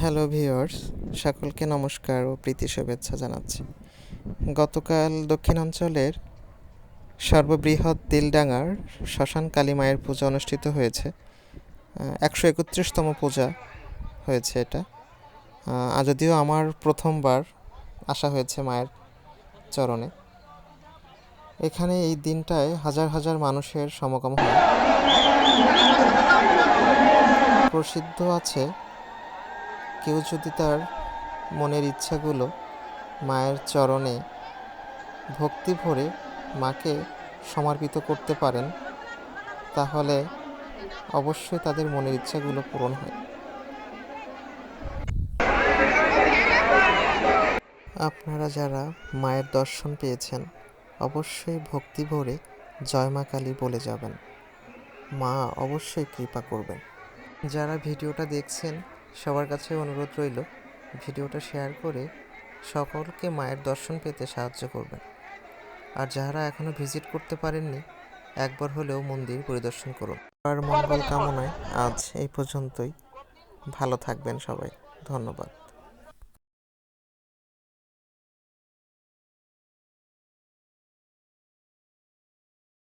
Hello viewers, সকলকে নমস্কার ও প্রীতি শুভেচ্ছা জানাচ্ছি। গতকাল দক্ষিণাঞ্চলের সর্ববৃহৎ তিলডাঙার শ্মশান কালী মায়ের পূজা অনুষ্ঠিত হয়েছে। 131তম পূজা হয়েছে এটা। যদিও আমার প্রথমবার আসা হয়েছে মায়ের চরণে। এখানে এই দিনটায় হাজার হাজার মানুষের সমাগম হয়। প্রসিদ্ধ আছে, কেউ যদি তার মনের ইচ্ছাগুলো মায়ের চরণে ভক্তি ভরে মাকে সমর্পিত করতে পারেন, তাহলে অবশ্যই তাদের মনের ইচ্ছাগুলো পূরণ হয়। আপনারা যারা মায়ের দর্শন পেয়েছেন, অবশ্যই ভক্তি ভরে জয় মা কালী বলে যাবেন। মা অবশ্যই কৃপা করবেন। যারা ভিডিওটা দেখছেন, সবার কাছে অনুরোধ রইল, ভিডিওটা শেয়ার করে সকলকে মায়ের দর্শন পেতে সাহায্য করবেন। আর যারা এখনও ভিজিট করতে পারেননি, একবার হলেও মন্দির পরিদর্শন করুন। আর মঙ্গল কামনায় আজ এই পর্যন্তই। ভালো থাকবেন সবাই। ধন্যবাদ।